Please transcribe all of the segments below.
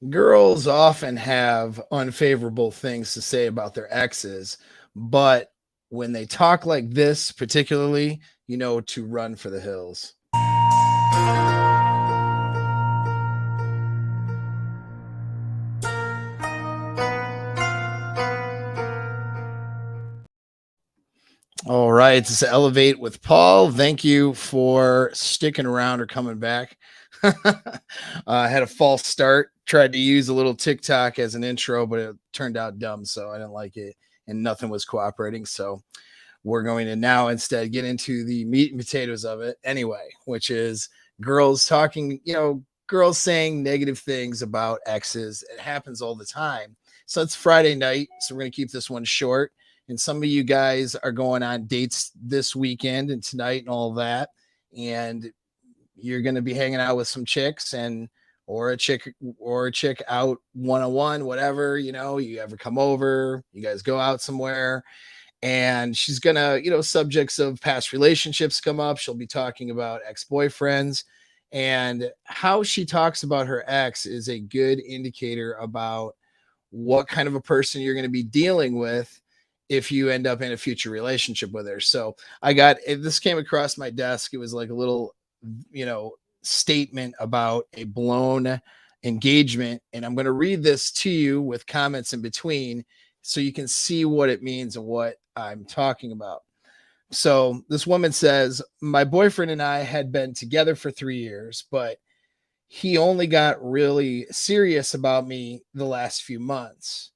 Girls often have unfavorable things to say about their exes, but when they talk like this, particularly, you know to run for the hills. All right, this is Elevate with Paul. Thank you for sticking around or coming back. I had a false start, tried to use a little TikTok as an intro, but it turned out dumb, so I didn't like it, and nothing was cooperating. So we're going to now instead get into the meat and potatoes of it anyway, which is girls talking, girls saying negative things about exes. It happens all the time. So it's Friday night, so we're going to keep this one short. And some of you guys are going on dates this weekend and tonight and all that. And you're going to be hanging out with some chicks and or a chick out one-on-one, whatever, you ever come over, you guys go out somewhere, and she's gonna, subjects of past relationships come up. She'll be talking about ex-boyfriends, and how she talks about her ex is a good indicator about what kind of a person you're going to be dealing with if you end up in a future relationship with her. So this came across my desk. It was like a little, statement about a blown engagement, and I'm going to read this to you with comments in between so you can see what it means and what I'm talking about. So this woman says, my boyfriend and I had been together for 3 years, but he only got really serious about me the last few months.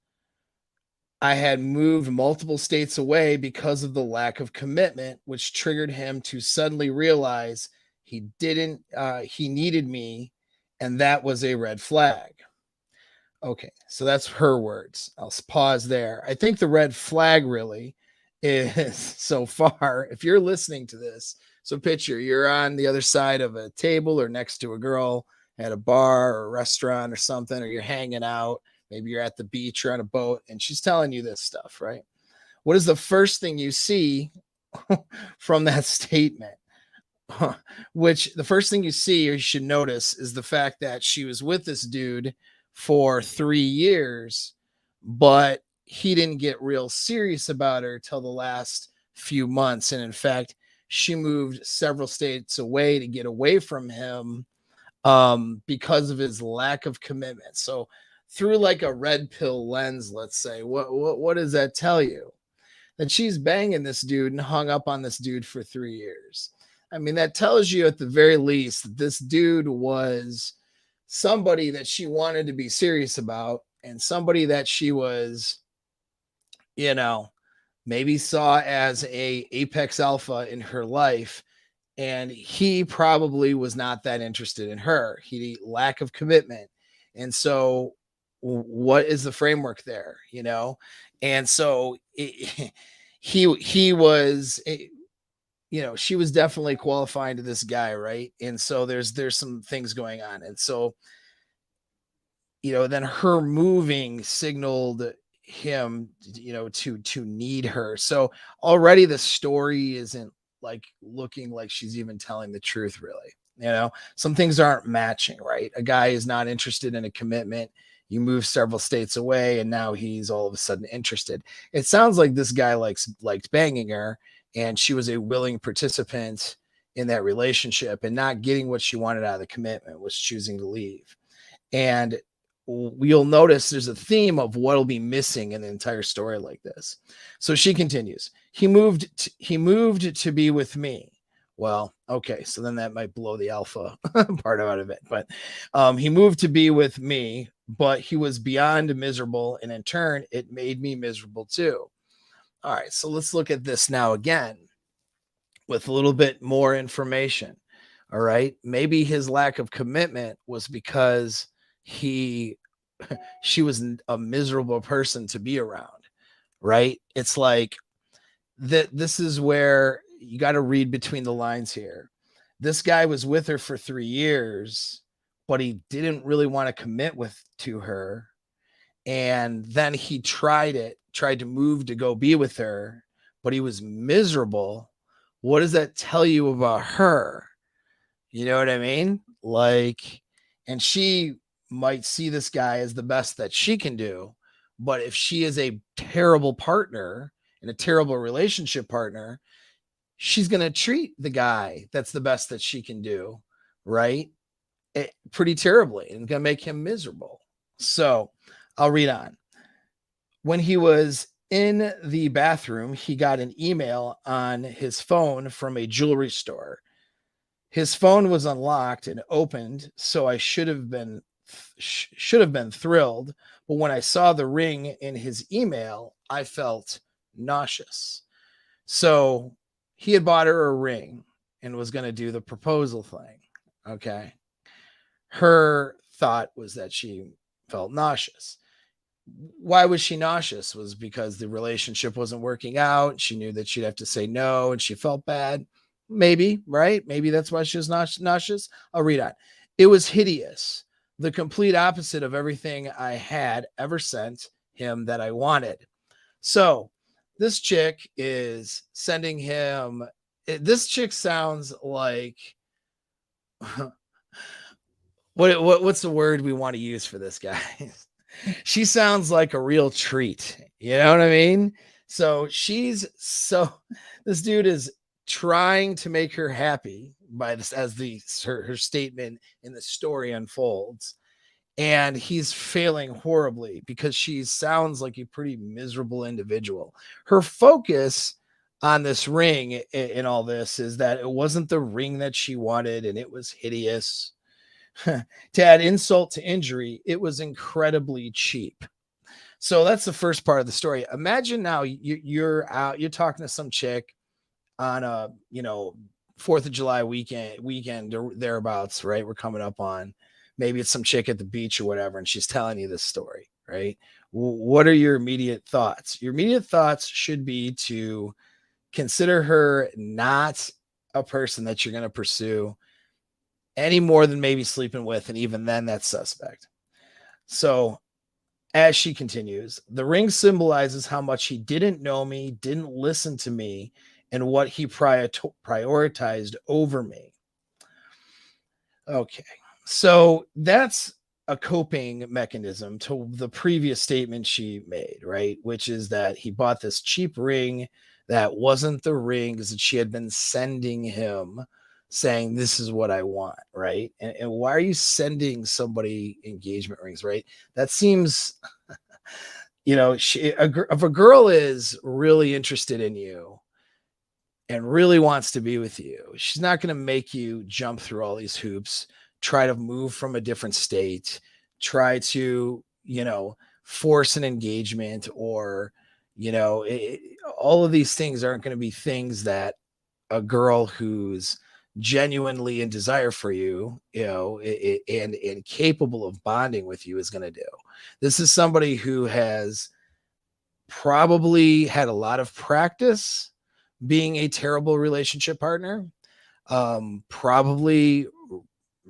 I had moved multiple states away because of the lack of commitment, which triggered him to suddenly realize he needed me, and that was a red flag. Okay, so that's her words. I'll pause there. I think the red flag really is so far, if you're listening to this, so picture you're on the other side of a table or next to a girl at a bar or a restaurant or something, or you're hanging out. Maybe you're at the beach or on a boat, and she's telling you this stuff, right? What is the first thing you see from that statement? Which the first thing you see or you should notice is the fact that she was with this dude for 3 years, but he didn't get real serious about her till the last few months. And in fact, she moved several states away to get away from him because of his lack of commitment. So through like a red pill lens, let's say, what does that tell you? That she's banging this dude and hung up on this dude for 3 years. I mean, that tells you at the very least that this dude was somebody that she wanted to be serious about, and somebody that she was, you know, maybe saw as a apex alpha in her life, and he probably was not that interested in her. He lack of commitment. And so what is the framework there, And so he was she was definitely qualifying to this guy, right? And so there's some things going on. And so then her moving signaled him, to need her. So already the story isn't like looking like she's even telling the truth, really. Some things aren't matching, right? A guy is not interested in a commitment. You move several states away, and now he's all of a sudden interested. It sounds like this guy liked banging her, and she was a willing participant in that relationship, and not getting what she wanted out of the commitment was choosing to leave. And you'll notice there's a theme of what'll be missing in the entire story like this. So she continues, he moved to be with me. Well, okay, so then that might blow the alpha part out of it. But he moved to be with me, but he was beyond miserable, and in turn, it made me miserable too. All right, so let's look at this now again with a little bit more information. All right, maybe his lack of commitment was because she was a miserable person to be around, right? It's like that. This is where you got to read between the lines here. This guy was with her for 3 years, but he didn't really want to commit to her. And then he tried to move to go be with her, but he was miserable. What does that tell you about her? You know what I mean? Like, and she might see this guy as the best that she can do. But if she is a terrible partner and a terrible relationship partner, she's going to treat the guy that's the best that she can do, right? Pretty terribly and going to make him miserable. So I'll read on. When he was in the bathroom, he got an email on his phone from a jewelry store. His phone was unlocked and opened, so I should have been thrilled, but when I saw the ring in his email, I felt nauseous. So he had bought her a ring and was going to do the proposal thing. Okay. Her thought was that she felt nauseous. Why was she nauseous? Was because the relationship wasn't working out. She knew that she'd have to say no and she felt bad. Maybe, right? Maybe that's why she was nauseous. I'll read on. It was hideous. The complete opposite of everything I had ever sent him that I wanted. So this chick is sending him. This chick sounds like what's the word we want to use for this guy? She sounds like a real treat. You know what I mean? So this dude is trying to make her happy by this as her statement in the story unfolds. And he's failing horribly because she sounds like a pretty miserable individual. Her focus on this ring in all this is that it wasn't the ring that she wanted and it was hideous. To add insult to injury, it was incredibly cheap. So that's the first part of the story. Imagine now you're out, you're talking to some chick on a 4th of July weekend or thereabouts, right? We're coming up on, maybe it's some chick at the beach or whatever, and she's telling you this story, right? What are your immediate thoughts? Your immediate thoughts should be to consider her not a person that you're going to pursue any more than maybe sleeping with, and even then that's suspect. So as she continues, the ring symbolizes how much he didn't know me, didn't listen to me, and what he prioritized over me. Okay, so that's a coping mechanism to the previous statement she made, right? Which is that he bought this cheap ring that wasn't the rings that she had been sending him, saying, this is what I want, right? And why are you sending somebody engagement rings, right? That seems, if a girl is really interested in you and really wants to be with you, she's not going to make you jump through all these hoops, try to move from a different state, try to, force an engagement, or, all of these things aren't going to be things that a girl who's genuinely in desire for you, and capable of bonding with you is going to do. This is somebody who has probably had a lot of practice being a terrible relationship partner, probably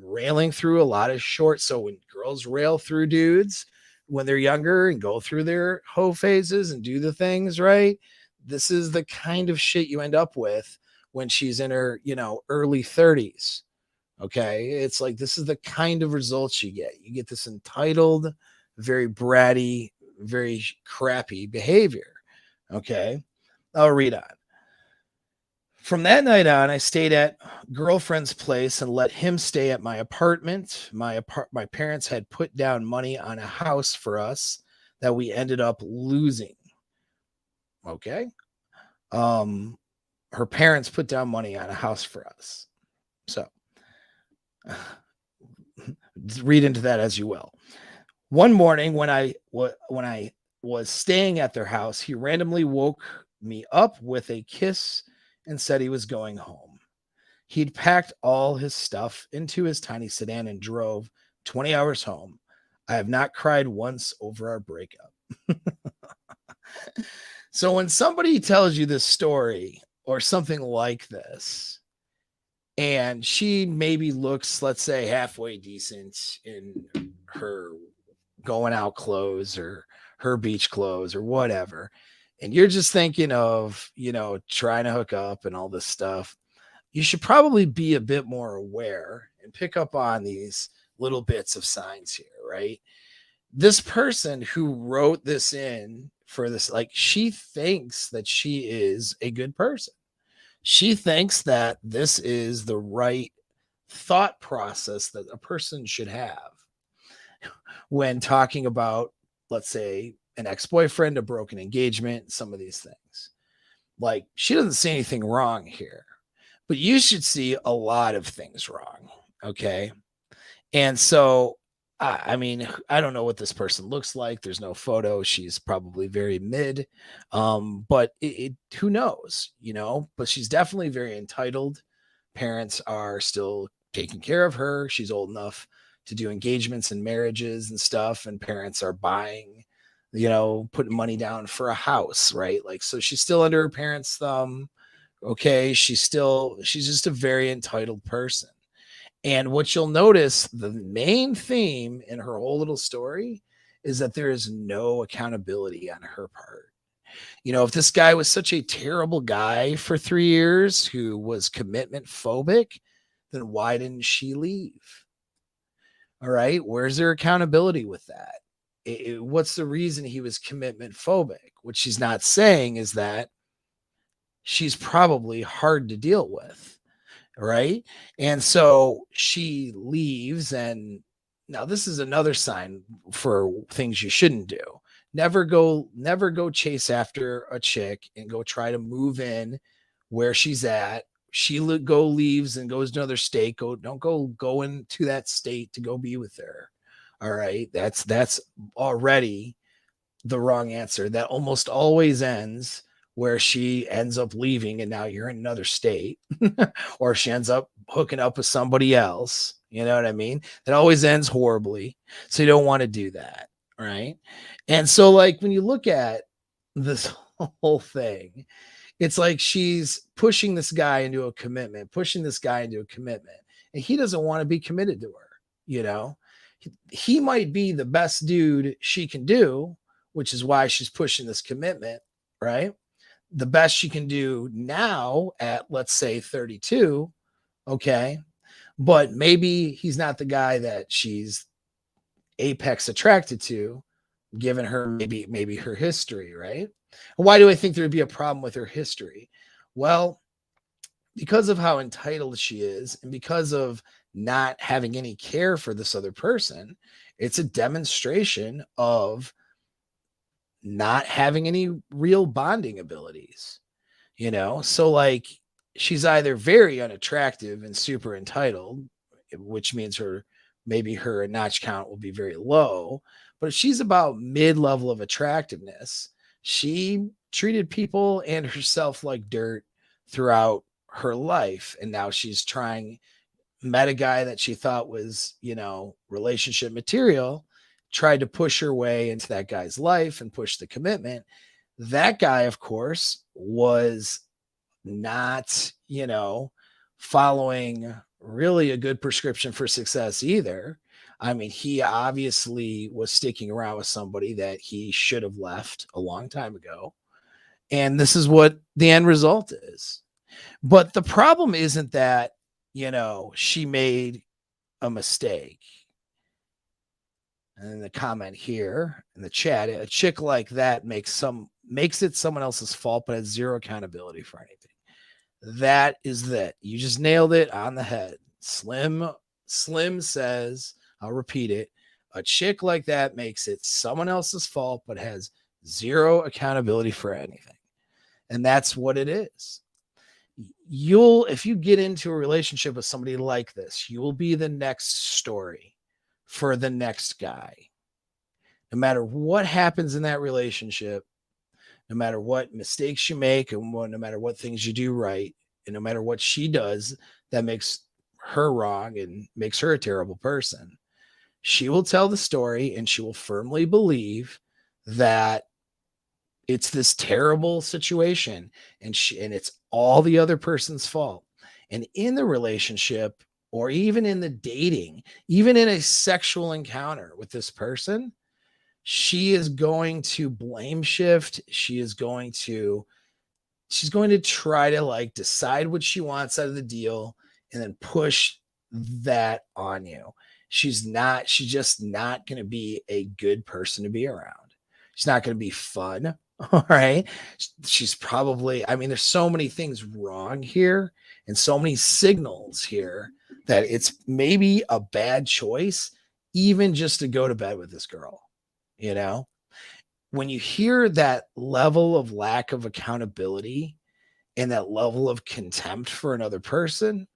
railing through a lot of short. So when girls rail through dudes when they're younger and go through their hoe phases and do the things right, this is the kind of shit you end up with when she's in her, early 30s. Okay. It's like, this is the kind of results you get. You get this entitled, very bratty, very crappy behavior. Okay. I'll read on. From that night on, I stayed at girlfriend's place and let him stay at my apartment. My parents had put down money on a house for us that we ended up losing. Okay. Her parents put down money on a house for us. So read into that as you will. One morning when I was staying at their house, he randomly woke me up with a kiss and said he was going home. He'd packed all his stuff into his tiny sedan and drove 20 hours home. I have not cried once over our breakup. So when somebody tells you this story or something like this, and she maybe looks, let's say, halfway decent in her going out clothes or her beach clothes or whatever, and you're just thinking of, trying to hook up and all this stuff, you should probably be a bit more aware and pick up on these little bits of signs here, right? This person who wrote this in for this, like, she thinks that she is a good person. She thinks that this is the right thought process that a person should have when talking about, let's say, an ex-boyfriend, a broken engagement, some of these things. Like, she doesn't see anything wrong here, but you should see a lot of things wrong. Okay. And so, I mean, I don't know what this person looks like. There's no photo. She's probably very mid. But who knows, you know, but she's definitely very entitled. Parents are still taking care of her. She's old enough to do engagements and marriages and stuff. And parents are buying, you know, putting money down for a house, right? Like, so she's still under her parents' thumb. Okay. She's just a very entitled person. And what you'll notice, the main theme in her whole little story is that there is no accountability on her part. You know, if this guy was such a terrible guy for 3 years who was commitment phobic, then why didn't she leave? All right. Where's their accountability with that? What's the reason he was commitment phobic? What she's not saying is that she's probably hard to deal with. Right. And so she leaves. And now this is another sign for things you shouldn't do. Never go chase after a chick and go try to move in where she's at. She leaves and goes to another state. Don't go into that state to go be with her. All right. That's already the wrong answer. That almost always ends where she ends up leaving and now you're in another state, or she ends up hooking up with somebody else. You know what I mean? That always ends horribly. So you don't want to do that. Right. And so, like, when you look at this whole thing, it's like she's pushing this guy into a commitment, and he doesn't want to be committed to her. You know, he might be the best dude she can do, which is why she's pushing this commitment, right? The best she can do now at, let's say, 32. Okay. But maybe he's not the guy that she's apex attracted to, given her maybe her history, right? Why do I think there would be a problem with her history? Well, because of how entitled she is and because of not having any care for this other person, it's a demonstration of not having any real bonding abilities, you know? So, like, she's either very unattractive and super entitled, which means maybe her notch count will be very low. But if she's about mid-level of attractiveness, she treated people and herself like dirt throughout her life. And now she's met a guy that she thought was, you know, relationship material, tried to push her way into that guy's life and push the commitment. That guy, of course, was not, you know, following really a good prescription for success either. I mean, he obviously was sticking around with somebody that he should have left a long time ago. And this is what the end result is. But the problem isn't that, you know, she made a mistake. And in the comment here in the chat, a chick like that makes it someone else's fault, but has zero accountability for anything. That is that. You just nailed it on the head. Slim says, I'll repeat it. A chick like that makes it someone else's fault, but has zero accountability for anything. And that's what it is. If you get into a relationship with somebody like this, you will be the next story for the next guy. No matter what happens in that relationship, no matter what mistakes you make, and no matter what things you do right, and no matter what she does that makes her wrong and makes her a terrible person, she will tell the story and she will firmly believe that it's this terrible situation and it's all the other person's fault. And in the relationship, or even in the dating, even in a sexual encounter with this person, she is going to blame shift. She's going to try to, like, decide what she wants out of the deal and then push that on you. she's just not going to be a good person to be around. She's not going to be fun. All right. She's probably, I mean, there's so many things wrong here and so many signals here that it's maybe a bad choice, even just to go to bed with this girl. You know, when you hear that level of lack of accountability and that level of contempt for another person,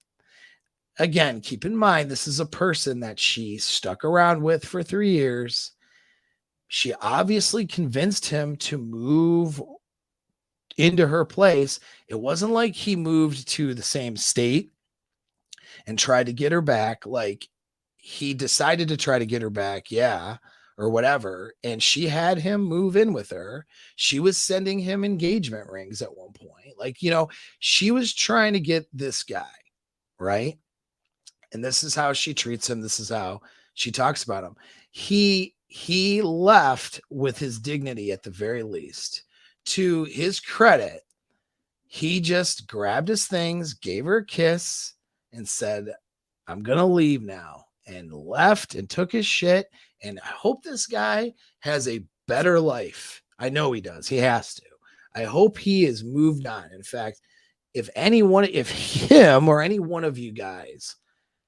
again, keep in mind, this is a person that she stuck around with for 3 years. She obviously convinced him to move into her place. It wasn't like he moved to the same state and tried to get her back. Like, he decided to try to get her back, yeah, or whatever. And she had him move in with her. She was sending him engagement rings at one point. Like, she was trying to get this guy, right? And this is how she treats him. This is how she talks about him. He left with his dignity at the very least. To his credit, he just grabbed his things, gave her a kiss, and said, I'm going to leave now, and left and took his shit. And I hope this guy has a better life. I know he does. He has to. I hope he has moved on. In fact, if him or any one of you guys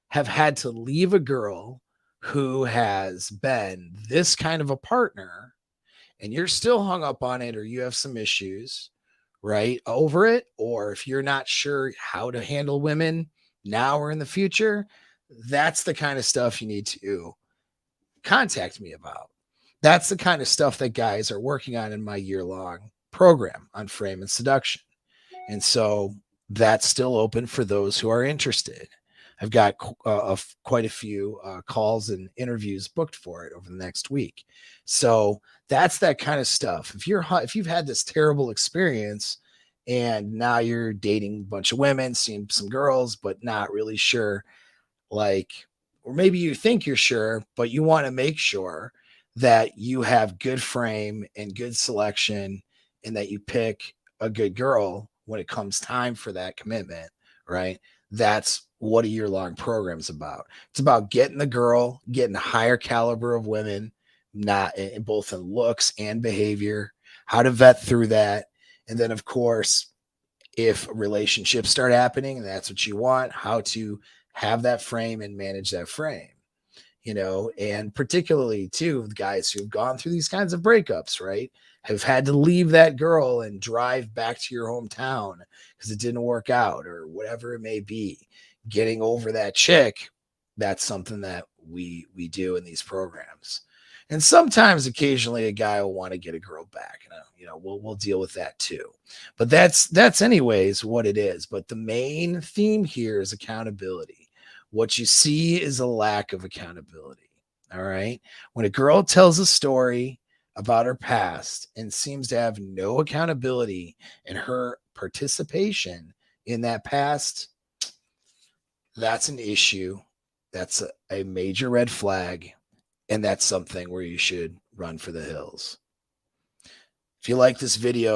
have had to leave a girl who has been this kind of a partner and you're still hung up on it, or you have some issues, right, over it, or if you're not sure how to handle women now or in the future, that's the kind of stuff you need to contact me about. That's the kind of stuff that guys are working on in my year-long program on frame and seduction. And so that's still open for those who are interested. I've got quite a few calls and interviews booked for it over the next week. So that's that kind of stuff. If you've had this terrible experience and now you're dating a bunch of women, seeing some girls, but not really sure, like, or maybe you think you're sure, but you want to make sure that you have good frame and good selection and that you pick a good girl when it comes time for that commitment, right? That's what a year-long program is about. It's about getting the girl, getting a higher caliber of women, not in both in looks and behavior, how to vet through that. And then, of course, if relationships start happening and that's what you want, how to have that frame and manage that frame, and particularly too, guys who've gone through these kinds of breakups, right, have had to leave that girl and drive back to your hometown because it didn't work out or whatever it may be. Getting over that chick, that's something that we do in these programs. And sometimes occasionally a guy will want to get a girl back, and we'll deal with that too. But that's anyways what it is. But the main theme here is accountability. What you see is a lack of accountability. All right. When a girl tells a story about her past and seems to have no accountability in her participation in that past, that's an issue. That's a major red flag. And that's something where you should run for the hills. If you like this video,